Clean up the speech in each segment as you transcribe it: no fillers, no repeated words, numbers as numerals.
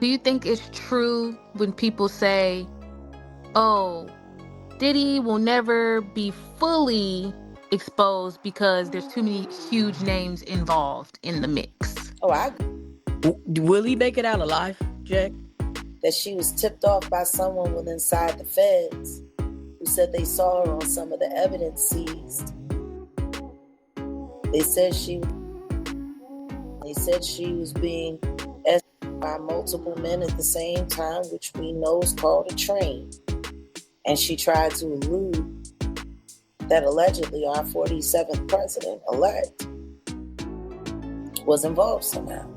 Do you think it's true when people say, oh, Diddy will never be fully exposed because there's too many huge names involved in the mix? Oh, I Will he make it out alive, Jack? that she was tipped off by someone with inside the feds who said they saw her on some of the evidence seized. They said she was being escorted by multiple men at the same time, which we know is called a train. And she tried to allude that allegedly our 47th president-elect was involved somehow.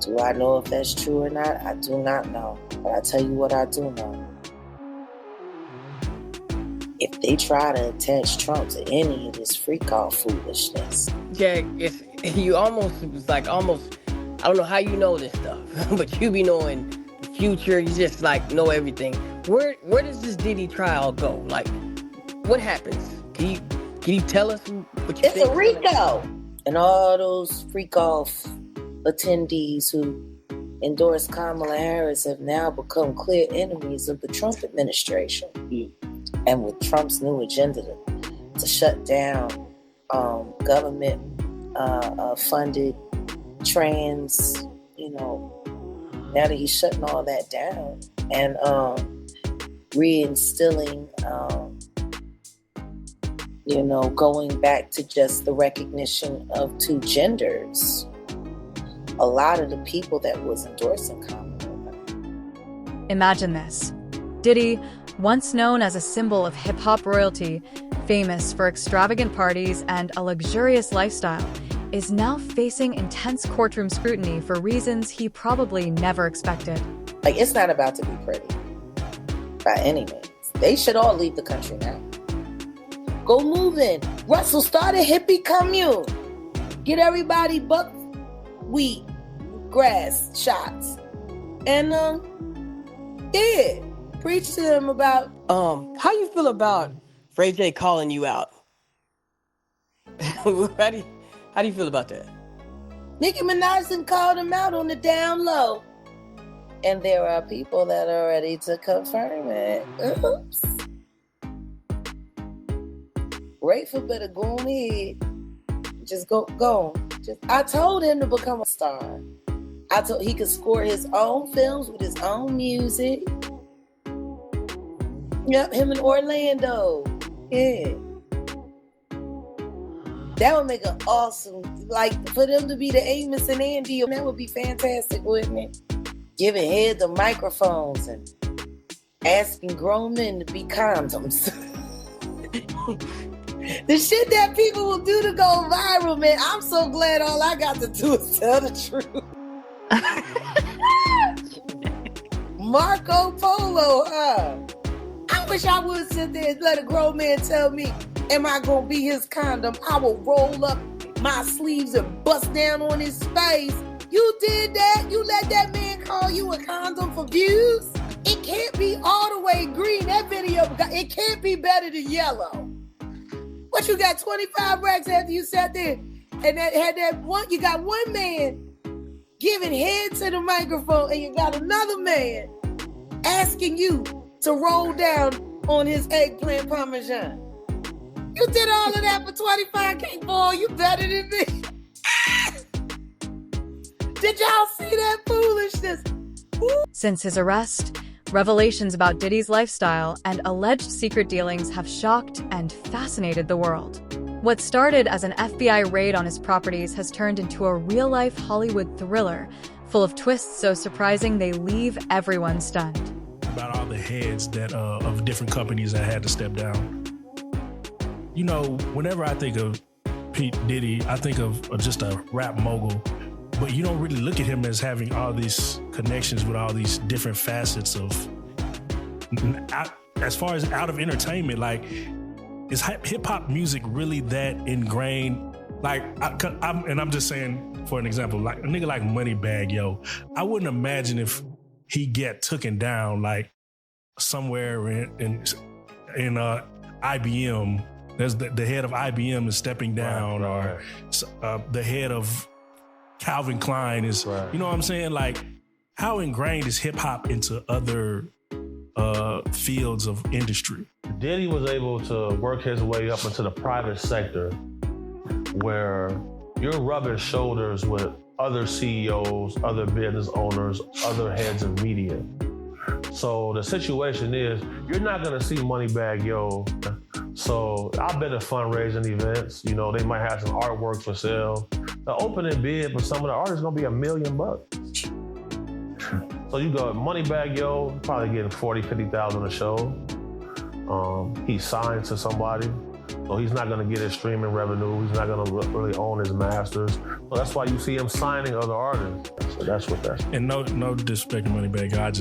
Do I know if that's true or not? I do not know. But I tell you what I do know. If they try to attach Trump to any of this freak-off foolishness. Jack, you almost, I don't know how you know this stuff, but you be knowing the future, you just know everything. Where does this Diddy trial go? What happens? Can you tell us what you think? It's a RICO. And all those freak-off attendees who endorsed Kamala Harris have now become clear enemies of the Trump administration. And with Trump's new agenda to shut down government funded trans, now that he's shutting all that down and reinstilling, going back to just the recognition of two genders. A lot of the people that was endorsing Kamala. Imagine this. Diddy, once known as a symbol of hip-hop royalty, famous for extravagant parties and a luxurious lifestyle, is now facing intense courtroom scrutiny for reasons he probably never expected. It's not about to be pretty, by any means. They should all leave the country now. Go move in. Russell, start a hippie commune. Get everybody buckwheat, grass shots. And, preach to them about... How you feel about Ray J calling you out? How do you feel about that? Nicki Minaj called him out on the down low. And there are people that are ready to confirm it. Oops. Rayful better go on ahead. Just go on. I told him to become a star. I told he could score his own films with his own music. Yep, him in Orlando. Yeah. That would make an awesome, for them to be the Amos and Andy, that would be fantastic, wouldn't it? Giving head to microphones and asking grown men to be condoms. The shit that people will do to go viral, man. I'm so glad all I got to do is tell the truth. Marco Polo, I wish I would sit there and let a grown man tell me, am I going to be his condom? I will roll up my sleeves and bust down on his face. You did that? You let that man call you a condom for views? It can't be all the way green. That video, it can't be better than yellow. What, you got 25 racks after you sat there and you got one man giving head to the microphone and you got another man asking you to roll down on his eggplant parmesan. You did all of that for 25K, boy. You better than me. Did y'all see that foolishness? Woo. Since his arrest, revelations about Diddy's lifestyle and alleged secret dealings have shocked and fascinated the world. What started as an FBI raid on his properties has turned into a real-life Hollywood thriller, full of twists so surprising they leave everyone stunned. About all the heads that of different companies that had to step down. Whenever I think of Pete Diddy, I think of just a rap mogul. But you don't really look at him as having all these connections with all these different facets of, as far as out of entertainment, is hip hop music really that ingrained? I'm just saying, for an example, a nigga like Moneybagg Yo, I wouldn't imagine if he get taken down somewhere in IBM. There's the head of IBM is stepping down, or the head of Calvin Klein is, you know what I'm saying? Like, how ingrained is hip hop into other fields of industry? Diddy was able to work his way up into the private sector where you're rubbing shoulders with other CEOs, other business owners, other heads of media. So the situation is, you're not gonna see Moneybagg Yo. So I've been to fundraising events. You know, they might have some artwork for sale. The opening bid for some of the artists is gonna be $1 million. So you go Moneybagg Yo, probably getting 40, 50,000 a show. He's signed to somebody, so he's not gonna get his streaming revenue. He's not gonna really own his masters. So that's why you see him signing other artists. So that's what that's. And no disrespect to Moneybagg Yo,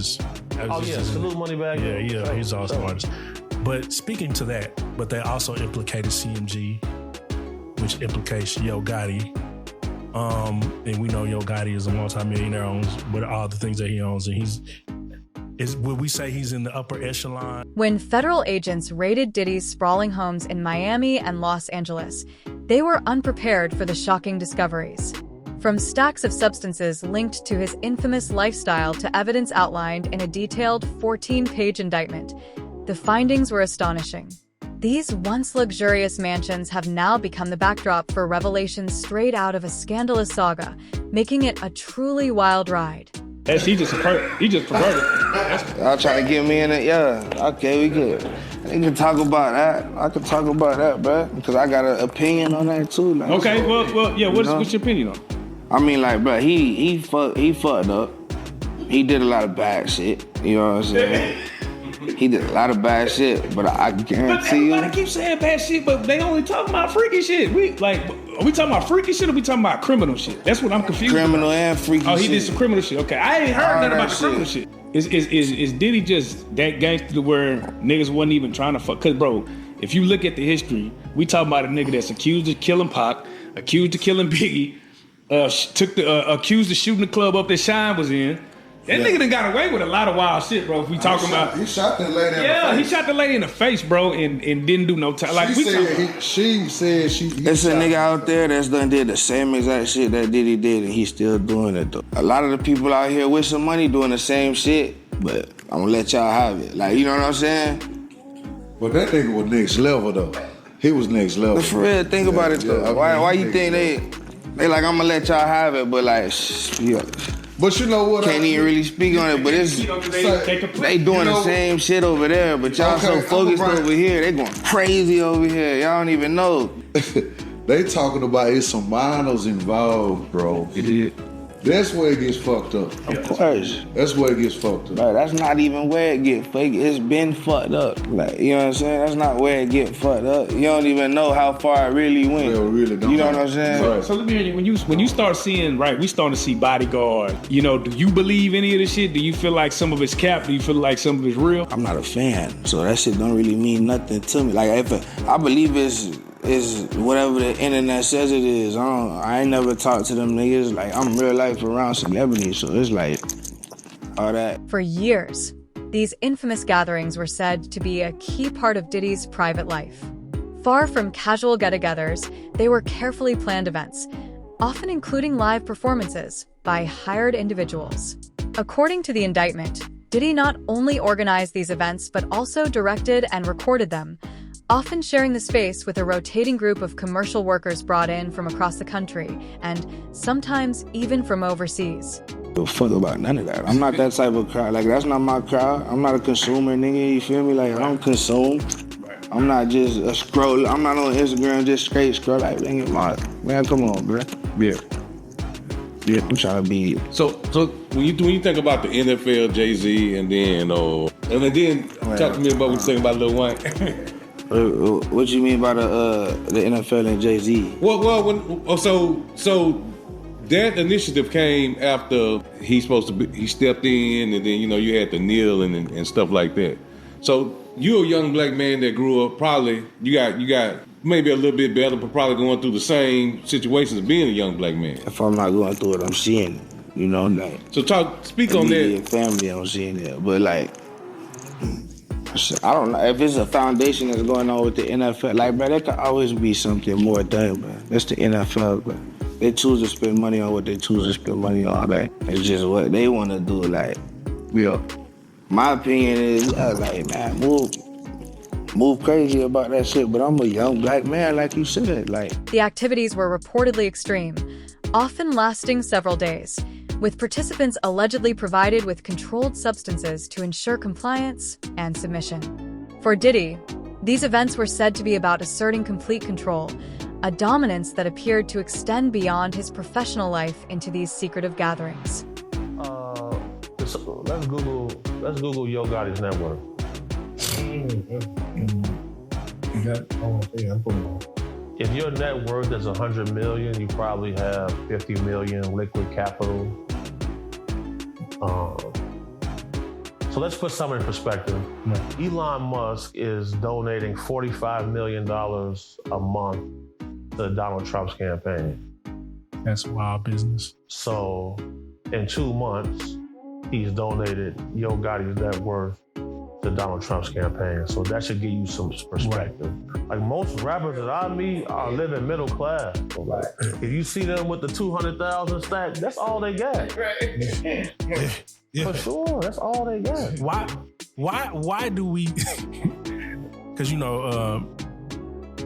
Salute Moneybagg Yo. Yeah, he's an awesome artist. But speaking to that, but they also implicated CMG, which implicates Yo Gotti. And we know Yo Gotti is a multimillionaire, owns with all the things that he owns, and would we say he's in the upper echelon? When federal agents raided Diddy's sprawling homes in Miami and Los Angeles, they were unprepared for the shocking discoveries. From stacks of substances linked to his infamous lifestyle to evidence outlined in a detailed 14-page indictment, the findings were astonishing. These once luxurious mansions have now become the backdrop for revelations straight out of a scandalous saga, making it a truly wild ride. He just perverted. Y'all trying to get me in it? Yeah, okay, we good. We can talk about that. I can talk about that, bro, because I got an opinion on that too. Like, okay, well, yeah. What's your opinion on? I mean, like, bro, he fucked up. He did a lot of bad shit. You know what I'm saying? He did a lot of bad shit, but I guarantee you. Everybody keeps saying bad shit, but they only talking about freaky shit. Are we talking about freaky shit or we talking about criminal shit? That's what I'm confused Criminal about. And freaky shit. Oh, he did some criminal shit. Okay, I ain't heard nothing about the criminal shit. Is Diddy just that gangster to where niggas wasn't even trying to fuck? Cause bro, if you look at the history, we talking about a nigga that's accused of killing Pac, accused of killing Biggie, accused of shooting the club up that Shine was in. That nigga done got away with a lot of wild shit, bro. If we talking about, he shot that lady in the face. Yeah, he shot the lady in the face, bro, and didn't do no time. Like she said she. There's a nigga out there that's done did the same exact shit that Diddy did, and he's still doing it though. A lot of the people out here with some money doing the same shit, but I'm gonna let y'all have it. Like, you know what I'm saying? But that nigga was next level though. He was next level. But for real, think about it though. Why you think they like, I'm gonna let y'all have it, but like, yeah. But you know what? Can't even really speak on it, but it's they doing the same shit over there, but y'all so focused over here, they going crazy over here. Y'all don't even know. They talking about it's some minors involved, bro. That's where it gets fucked up. Of course. That's where it gets fucked up. Right, that's not even where it get fucked. It's been fucked up. Like, you know what I'm saying? That's not where it get fucked up. You don't even know how far it really went. Well, really don't. You know what I'm saying? Right. So let me hear you. When you start seeing, right, we starting to see Bodyguard. You know, do you believe any of this shit? Do you feel like some of it's cap? Do you feel like some of it's real? I'm not a fan, so that shit don't really mean nothing to me. Like, if I believe is whatever the internet says it is. I ain't never talked to them niggas. Like, I'm real life around celebrities, so it's like all that. For years, these infamous gatherings were said to be a key part of Diddy's private life. Far from casual get-togethers, they were carefully planned events, often including live performances by hired individuals. According to the indictment, Diddy not only organized these events but also directed and recorded them, often sharing the space with a rotating group of commercial workers brought in from across the country, and sometimes even from overseas. Don't fuck about none of that. I'm not that type of crowd. Like, that's not my crowd. I'm not a consumer, nigga, you feel me? Like, I don't consume. I'm not just a scroll. I'm not on Instagram just straight scroll. Like, man, come on, bro. Yeah, I'm trying to be. So when you think about the NFL, Jay-Z, and then talk to me about what you think about Lil Wayne. What you mean by the NFL and Jay-Z? So that initiative came after he stepped in, and then you had to kneel and stuff like that. So you're a young black man that grew up. Probably you got maybe a little bit better, but probably going through the same situations of being a young black man. If I'm not going through it, I'm seeing it. You know, like. So speak on that. Family, I'm seeing it, but like. I don't know if it's a foundation that's going on with the NFL. Like, bro, there could always be something more done, bro. That's the NFL, bro. They choose to spend money on what they choose to spend money on. Like, it's just what they want to do. Like, Yeah. my opinion is, I was like, man, move crazy about that shit. But I'm a young black man, like you said. Like, The activities were reportedly extreme, often lasting several days, with participants allegedly provided with controlled substances to ensure compliance and submission. For Diddy, these events were said to be about asserting complete control, a dominance that appeared to extend beyond his professional life into these secretive gatherings. Let's Google Yo Gotti's net worth. If your net worth is 100 million, you probably have 50 million liquid capital. So let's put some in perspective. Elon Musk is donating $45 million a month to Donald Trump's campaign. That's wild business. So in 2 months, he's donated Yo Gotti's net worth to Donald Trump's campaign. So that should give you some perspective. Like most rappers that I meet are living middle class. So like, if you see them with the 200,000 stack, that's all they got. Yeah. For sure, that's all they got. Why do we? Because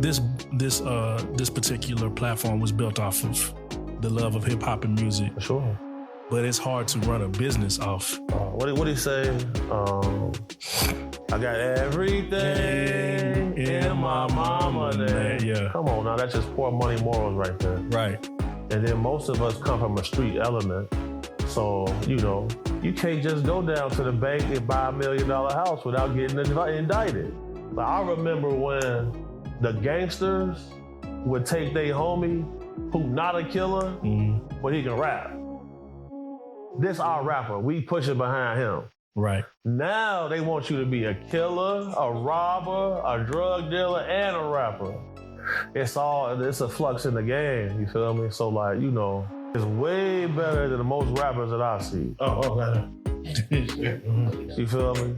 this particular platform was built off of the love of hip hop and music. For sure. But it's hard to run a business off. What do he say? I got everything in my mama name. Yeah. Come on now, that's just poor money morals right there. Right. And then most of us come from a street element. So, you can't just go down to the bank and buy $1 million house without getting indicted. Like, I remember when the gangsters would take their homie who not a killer, but he can rap. This our rapper. We pushing behind him. Right. Now they want you to be a killer, a robber, a drug dealer, and a rapper. It's a flux in the game, you feel me? So it's way better than the most rappers that I see. You feel me?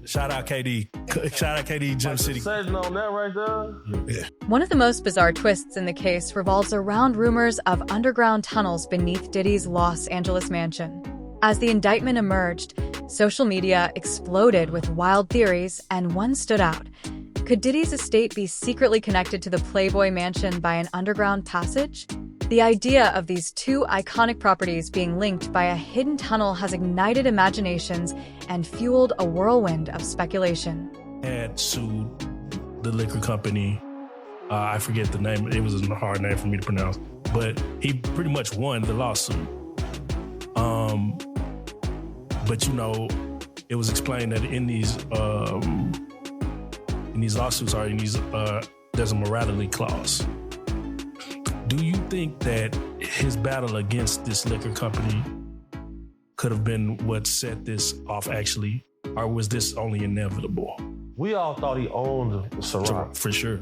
Shout out KD. Shout out KD, Gym City. Setting on that right there. Yeah. One of the most bizarre twists in the case revolves around rumors of underground tunnels beneath Diddy's Los Angeles mansion. As the indictment emerged, social media exploded with wild theories, and one stood out. Could Diddy's estate be secretly connected to the Playboy Mansion by an underground passage? The idea of these two iconic properties being linked by a hidden tunnel has ignited imaginations and fueled a whirlwind of speculation. Had sued the liquor company. I forget the name. It was a hard name for me to pronounce. But he pretty much won the lawsuit. But it was explained that in these lawsuits there's a morality clause. Do you think that his battle against this liquor company could have been what set this off actually, or was this only inevitable? We all thought he owned Ciroc. For sure.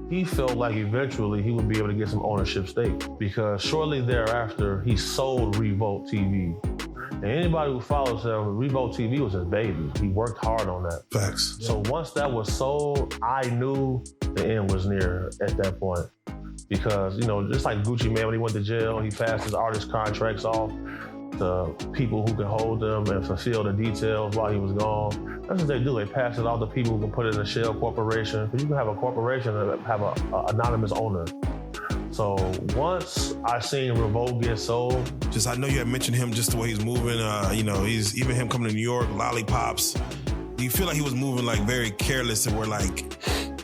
He felt like eventually he would be able to get some ownership stake because shortly thereafter, he sold Revolt TV. And anybody who follows him, Revolt TV was his baby. He worked hard on that. Facts. So once that was sold, I knew the end was near at that point. Because, just like Gucci Mane when he went to jail, he passed his artist contracts off to people who can hold them and fulfill the details while he was gone. That's what they do. They pass it off to people who can put it in a shell corporation. Because you can have a corporation and have an anonymous owner. So once I seen Revolt get sold. I know you had mentioned him just the way he's moving. He's even him coming to New York, lollipops. Do you feel like he was moving very careless and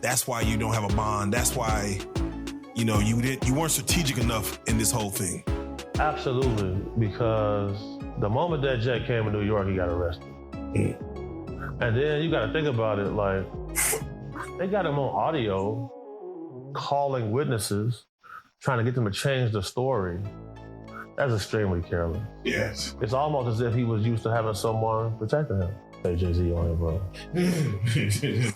that's why you don't have a bond? That's why, you weren't strategic enough in this whole thing? Absolutely, because the moment that jet came to New York, he got arrested. And then you got to think about it, they got him on audio calling witnesses, trying to get them to change the story. That's extremely careless. Yes. It's almost as if he was used to having someone protecting him. Say Jay-Z on it, bro.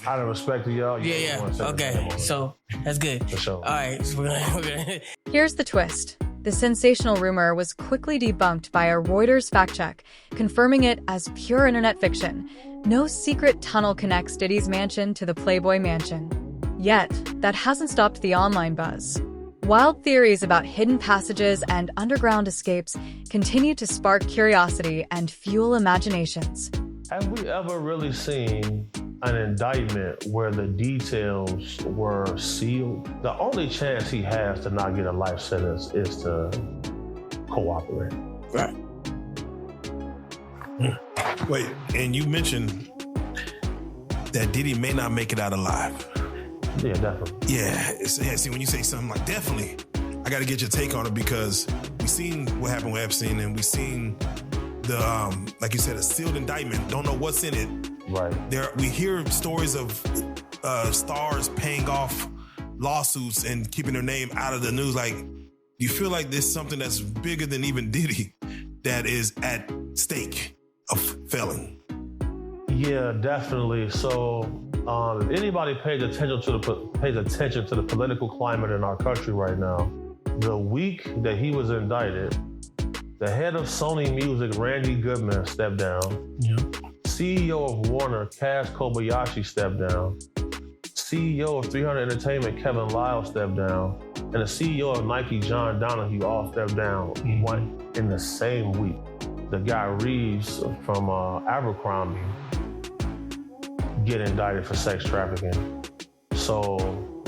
Out of respect to y'all. Yeah. Okay, so that's good. For sure. All right, so we're gonna... Here's the twist. The sensational rumor was quickly debunked by a Reuters fact check, confirming it as pure internet fiction. No secret tunnel connects Diddy's mansion to the Playboy Mansion. Yet, that hasn't stopped the online buzz. Wild theories about hidden passages and underground escapes continue to spark curiosity and fuel imaginations. Have we ever really seen an indictment where the details were sealed? The only chance he has to not get a life sentence is to cooperate. Right. Wait, and you mentioned that Diddy may not make it out alive. Yeah, definitely. Yeah, see, when you say something like definitely, I got to get your take on it because we seen what happened with Epstein and we seen the, like you said, a sealed indictment. Don't know what's in it. Right. We hear stories of stars paying off lawsuits and keeping their name out of the news. Like, do you feel like there's something that's bigger than even Diddy that is at stake of failing? Yeah, definitely. So, if anybody pays attention to the political climate in our country right now, the week that he was indicted, the head of Sony Music, Randy Goodman, stepped down. Yeah. CEO of Warner, Kaz Kobayashi, stepped down. CEO of 300 Entertainment, Kevin Lyle, stepped down. And the CEO of Nike, John Donahue, all stepped down in the same week. The guy Reeves from Abercrombie get indicted for sex trafficking. So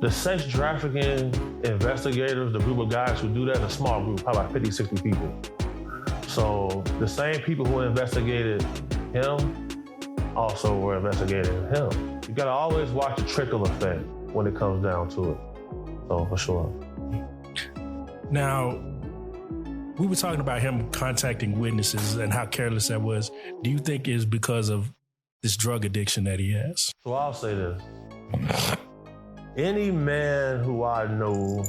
the sex trafficking investigators, the group of guys who do that, is a small group, probably about 50, 60 people. So the same people who investigated him also were investigating him. You gotta always watch the trickle effect when it comes down to it. So for sure. Now, we were talking about him contacting witnesses and how careless that was. Do you think it's because of this drug addiction that he has? So I'll say this. Any man who I know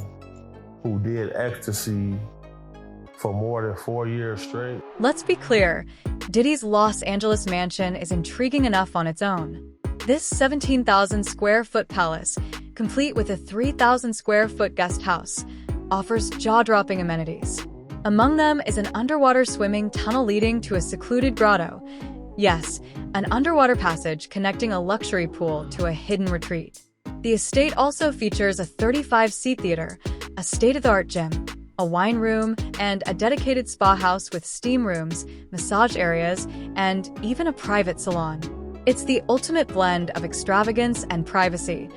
who did ecstasy for more than 4 years straight. Let's be clear, Diddy's Los Angeles mansion is intriguing enough on its own. This 17,000 square foot palace, complete with a 3,000 square foot guest house, offers jaw-dropping amenities. Among them is an underwater swimming tunnel leading to a secluded grotto. Yes, an underwater passage connecting a luxury pool to a hidden retreat. The estate also features a 35-seat theater, a state-of-the-art gym, a wine room, and a dedicated spa house with steam rooms, massage areas, and even a private salon. It's the ultimate blend of extravagance and privacy,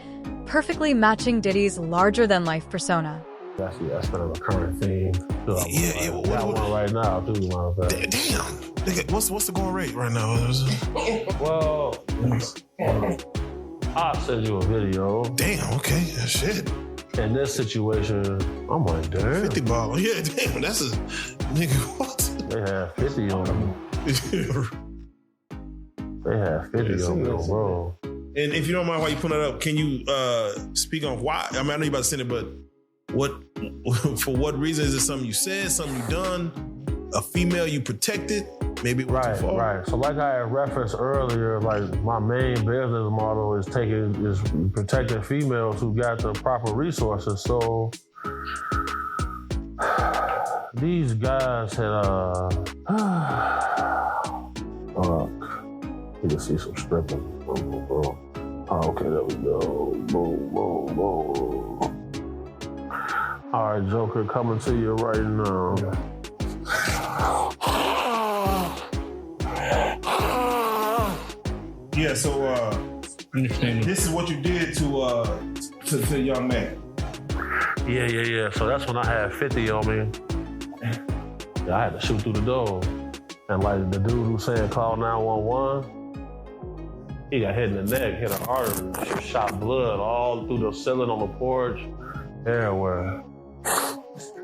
perfectly matching Diddy's larger-than-life persona. That's been a recurring theme. Yeah. One right now, too. Damn. What's the going rate right now? Well, I'll send you a video. Damn, okay. Shit. In this situation, I'm like, damn. 50 ball. Yeah, damn. That's a nigga. What? They have 50 on them. They have 50 on them, bro. And if you don't mind, while you put that up, can you speak on why? I mean, I know you about to send it, but for what reason? Is it something you said, something you done, a female you protected? Maybe it went too far. Right. So like I referenced earlier, like my main business model is protecting females who got the proper resources. So these guys had you can see some stripping. Oh, okay, there we go. Boom, boom, boom. All right, Joker, coming to you right now. Yeah, so this is what you did to the young man. Yeah. So that's when I had 50 on me. I had to shoot through the door. And like the dude who said call 911, he got hit in the neck, hit an artery, shot blood all through the ceiling on the porch, everywhere.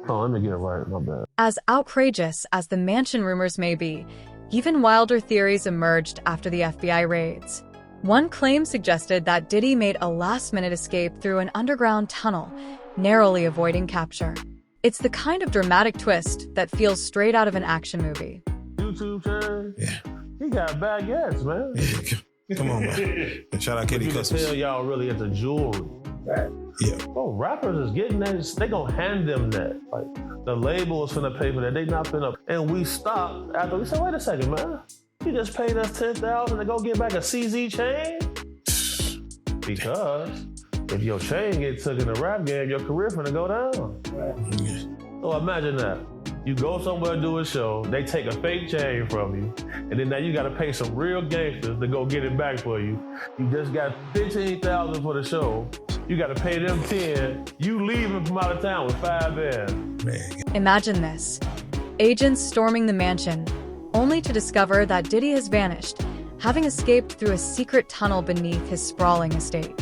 Oh, let me get it right, my bad. As outrageous as the mansion rumors may be, even wilder theories emerged after the FBI raids. One claim suggested that Diddy made a last-minute escape through an underground tunnel, narrowly avoiding capture. It's the kind of dramatic twist that feels straight out of an action movie. YouTube channel? Yeah. He got baguettes, man. Yeah, come on, man. And shout out Katie Customs. You can tell y'all really into jewelry. Yeah. Bro, rappers is getting that. They gonna hand them that. Like, the label is finna pay for that. They not finna. And we stopped after we said, wait a second, man. You just paid us $10,000 to go get back a CZ chain? Because If your chain get took in the rap game, your career finna go down. So imagine that. You go somewhere to do a show, they take a fake chain from you, and then now you gotta pay some real gangsters to go get it back for you. You just got $15,000 for the show. You gotta pay them 10. You leaving from out of town with 5 bands. Imagine this. Agents storming the mansion, only to discover that Diddy has vanished, having escaped through a secret tunnel beneath his sprawling estate.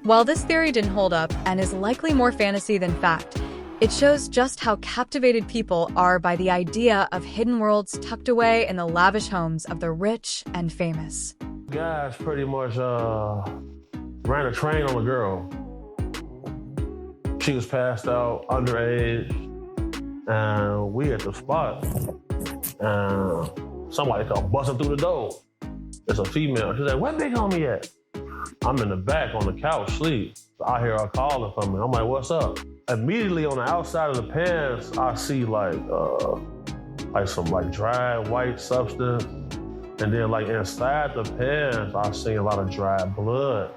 While this theory didn't hold up and is likely more fantasy than fact, it shows just how captivated people are by the idea of hidden worlds tucked away in the lavish homes of the rich and famous. Guys pretty much ran a train on a girl. She was passed out, underage, and we at the spot. And somebody come busting through the door. It's a female. She's like, "Where big homie at?" I'm in the back on the couch, sleep. I hear her calling for me. I'm like, "What's up?" Immediately on the outside of the pants, I see like some dry white substance. And then like inside the pants, I see a lot of dry blood.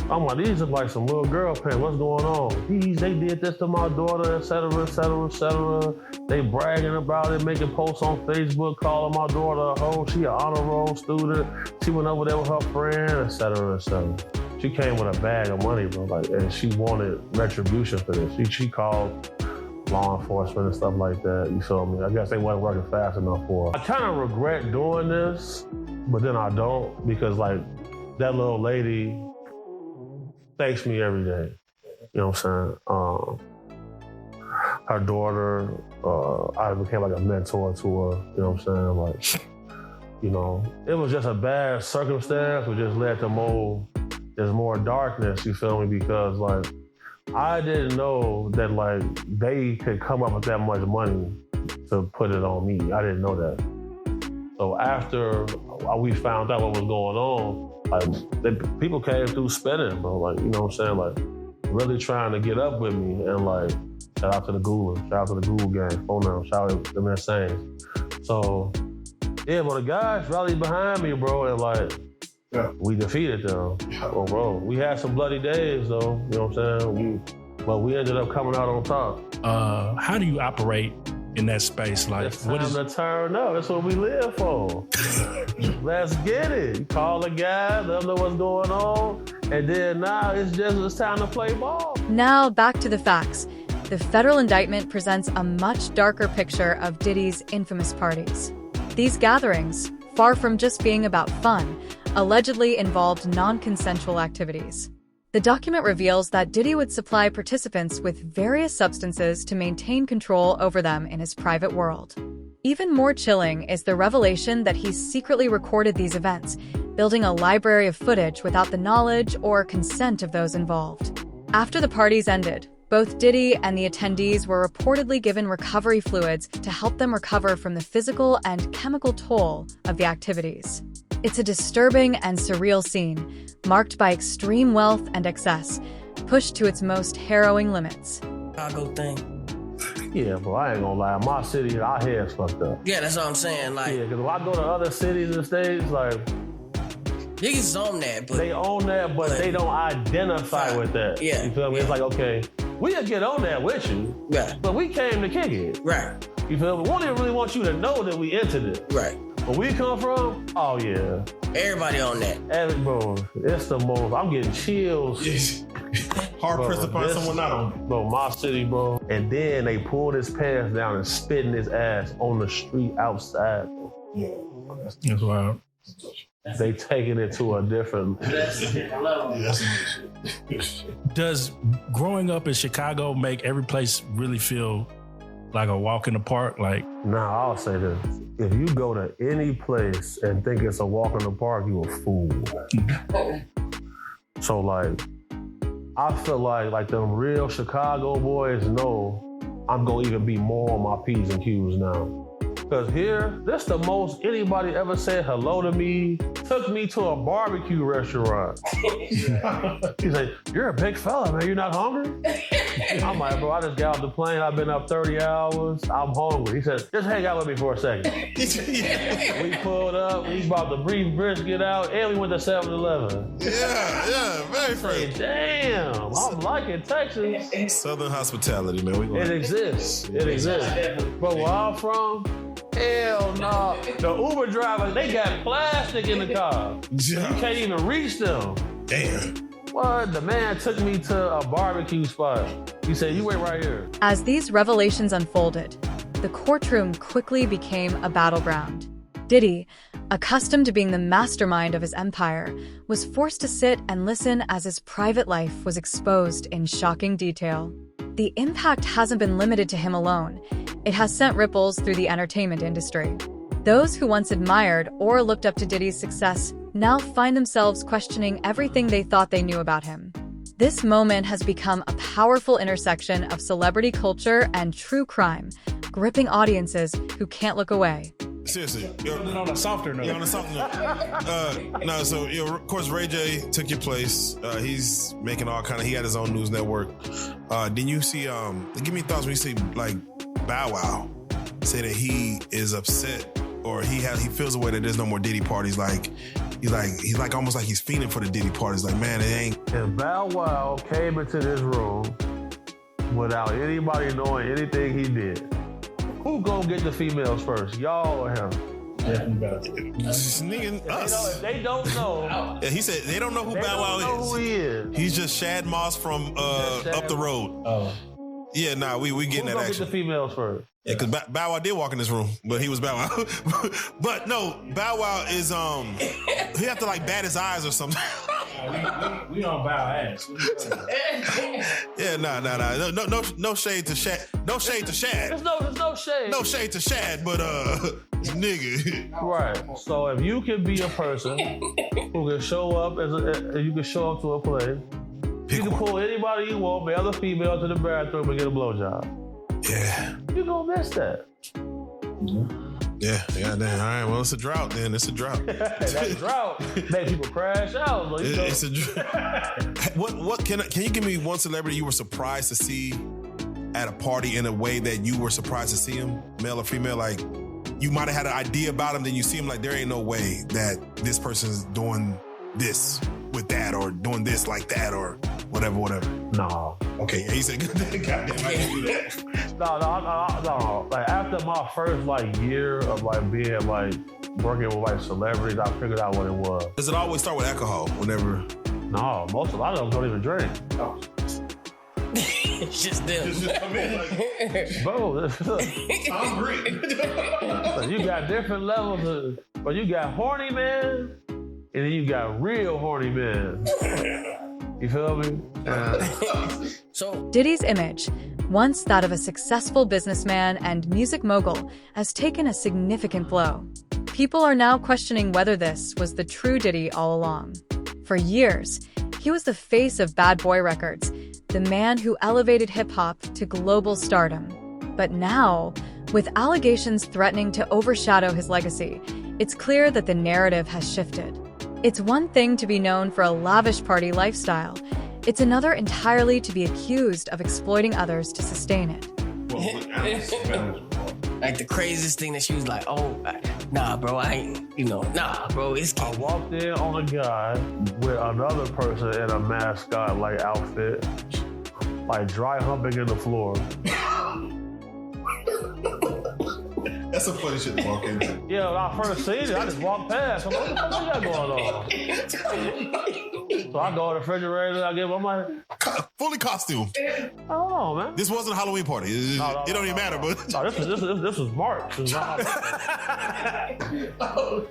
I'm like, these are like some little girl pants. What's going on? They did this to my daughter, et cetera, et cetera, et cetera. They bragging about it, making posts on Facebook, calling my daughter a hoe. She an honor roll student. She went over there with her friend, et cetera, et cetera. She came with a bag of money, bro, and she wanted retribution for this. She called law enforcement and stuff like that, you feel me? I guess they wasn't working fast enough for her. I kind of regret doing this, but then I don't, because like that little lady thanks me every day. You know what I'm saying? Her daughter, I became like a mentor to her, you know what I'm saying? It was just a bad circumstance, which just led to more darkness, you feel me? Because like, I didn't know that like they could come up with that much money to put it on me. I didn't know that. So after we found out what was going on, like people came through spinning, bro. Like, you know what I'm saying? Like really trying to get up with me, and like shout out to the Google, shout out to the Google gang, phone now, shout out to them insane. So yeah, but the guys rallied behind me, bro, and like we defeated them. Oh, bro, we had some bloody days though, you know what I'm saying? But we ended up coming out on top. How do you operate in that space? Like, it's time to turn up. That's what we live for. Let's get it. You call the guy, let them know what's going on, and then now it's time to play ball. Now back to the facts. The federal indictment presents a much darker picture of Diddy's infamous parties. These gatherings, far from just being about fun, allegedly involved non-consensual activities. The document reveals that Diddy would supply participants with various substances to maintain control over them in his private world. Even more chilling is the revelation that he secretly recorded these events, building a library of footage without the knowledge or consent of those involved. After the parties ended, both Diddy and the attendees were reportedly given recovery fluids to help them recover from the physical and chemical toll of the activities. It's a disturbing and surreal scene, marked by extreme wealth and excess, pushed to its most harrowing limits. Chicago thing. Yeah, bro, I ain't gonna lie. My city, our heads fucked up. Yeah, that's what I'm saying. Like, yeah, because if I go to other cities and states, like, niggas own that, but they own that, but they don't identify with that. Yeah, you feel me? Yeah. It's like, okay, we'll get on that with you, right? But we came to kick it, right? You feel me? We don't even really want you to know that we entered it, right? Where we come from, oh yeah, everybody on that. Bro, it's the most. I'm getting chills. Yes. Hard pressed to find someone not on it. Bro, my city, bro. And then they pulled his pants down and spit in his ass on the street outside. Yeah, that's wild. They taking it to a different level. Does growing up in Chicago make every place really feel like a walk in the park? Like, nah, I'll say this. If you go to any place and think it's a walk in the park, you a fool. So like, I feel like them real Chicago boys know I'm gonna even be more on my P's and Q's now. Because here, this the most anybody ever said hello to me, took me to a barbecue restaurant. He's like, you're a big fella, man. You're not hungry? I'm like, bro, I just got off the plane. I've been up 30 hours. I'm hungry. He said, just hang out with me for a second. We pulled up. We brought the beef brisket out, and we went to 7-Eleven. Yeah, very friendly. Damn, I'm liking Texas. Southern hospitality, man. It exists. It exists. But where I'm from, hell no. The Uber drivers, they got plastic in the car. You can't even reach them. Damn. What? The man took me to a barbecue spot. He said, you wait right here. As these revelations unfolded, the courtroom quickly became a battleground. Diddy, accustomed to being the mastermind of his empire, was forced to sit and listen as his private life was exposed in shocking detail. The impact hasn't been limited to him alone. It has sent ripples through the entertainment industry. Those who once admired or looked up to Diddy's success now find themselves questioning everything they thought they knew about him. This moment has become a powerful intersection of celebrity culture and true crime, gripping audiences who can't look away. Seriously. On a softer note. Yeah, on a softer note. No, so, of course, Ray J took your place. He's making all kind of, he had his own news network. Didn't you see, give me thoughts when you see, like, Bow Wow say that he is upset or he feels a way that there's no more Diddy parties. He's almost like he's feeling for the Diddy parties. Like, man, it ain't. If Bow Wow came into this room without anybody knowing anything he did, who gonna get the females first, y'all or him? Nigga, us. They don't know. Yeah, he said they don't know who Bow Wow is. Who he is. He's just Shad Moss from up the road. Oh. Yeah, nah, we getting that action. Get the females first. Yeah, because Bow Wow did walk in this room, but he was Bow Wow. But no, Bow Wow is he have to like bat his eyes or something. We don't bow ass. Yeah, nah. No shade to Shad. No shade to Shad. There's no shade. No shade to Shad, but nigga. Right. So if you can be a person who can show up you can show up to a play, you can pull anybody you want, male or female, to the bathroom and get a blowjob. Yeah. You gonna miss that. Yeah, damn. All right, well, it's a drought then. It's a drought. That drought make people crash out. So it's a drought. What can you give me one celebrity you were surprised to see at a party in a way that you were surprised to see him, male or female? Like, you might have had an idea about him, then you see him like, there ain't no way that this person's doing this with that or doing this like that or whatever. No. Okay, he said, goddamn, I can do that. No. Like, after my first year of being working with celebrities, I figured out what it was. Does it always start with alcohol whenever? No, a lot of them don't even drink. Oh. It's just them. Bro, I'm great. You got different levels but you got horny man, and then you got real horny man. You feel me? So Diddy's image, once that of a successful businessman and music mogul, has taken a significant blow. People are now questioning whether this was the true Diddy all along. For years, he was the face of Bad Boy Records, the man who elevated hip-hop to global stardom. But now, with allegations threatening to overshadow his legacy, it's clear that the narrative has shifted. It's one thing to be known for a lavish party lifestyle. It's another entirely to be accused of exploiting others to sustain it. Like the craziest thing that she was like, oh, nah, bro, I ain't, nah, bro, it's I walked in on a guy with another person in a mascot outfit, dry humping in the floor. That's some funny shit to walk into. Yeah, when I first seen it, I just walked past. I'm like, what the fuck you got going on? So I go to the refrigerator, I give him my fully costume. I don't know, man. This wasn't a Halloween party. It don't even matter, but this was March.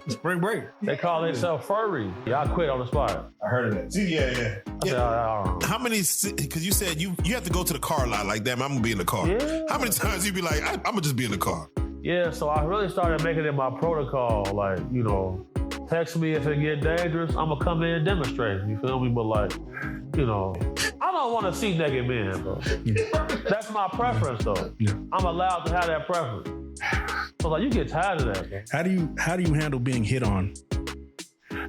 Spring break. They call themselves furry. Yeah, I quit on the spot. I heard of that. Yeah. How many? Because you said you have to go to the car lot like that. I'm gonna be in the car. Yeah. How many times you be like, I'm gonna just be in the car? Yeah, so I really started making it my protocol. Text me if it get dangerous. I'm gonna come in and demonstrate. You feel me? But I don't want to see naked men, bro. That's my preference, though. Yeah. I'm allowed to have that preference. So like, you get tired of that, man. How do you handle being hit on?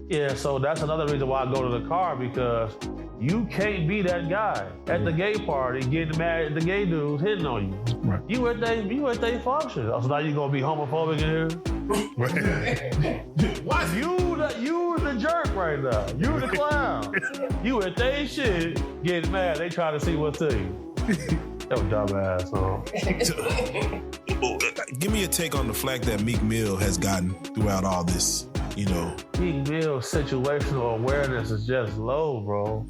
Yeah, so that's another reason why I go to the car, because you can't be that guy at the gay party getting mad at the gay dudes hitting on you. Right. You at they function. So now you gonna be homophobic in here? What? You the jerk right now. You the clown. You at they shit getting mad. They try to see what's to you. That was dumbass, Give me a take on the flack that Meek Mill has gotten throughout all this. You know, Meek Mill's situational awareness is just low, bro.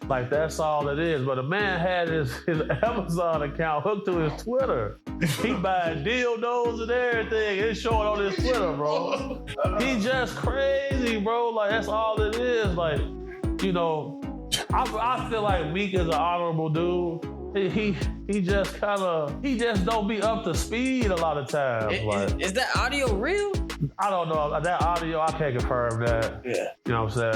Like, that's all it is. But the man had his Amazon account hooked to his Twitter. He buying dildos and everything. It's showing on his Twitter, bro. He just crazy, bro. Like, that's all it is. Like, you know, I feel like Meek is an honorable dude. He just don't be up to speed a lot of times. Is that audio real? I don't know. That audio, I can't confirm that. Yeah. You know what I'm saying?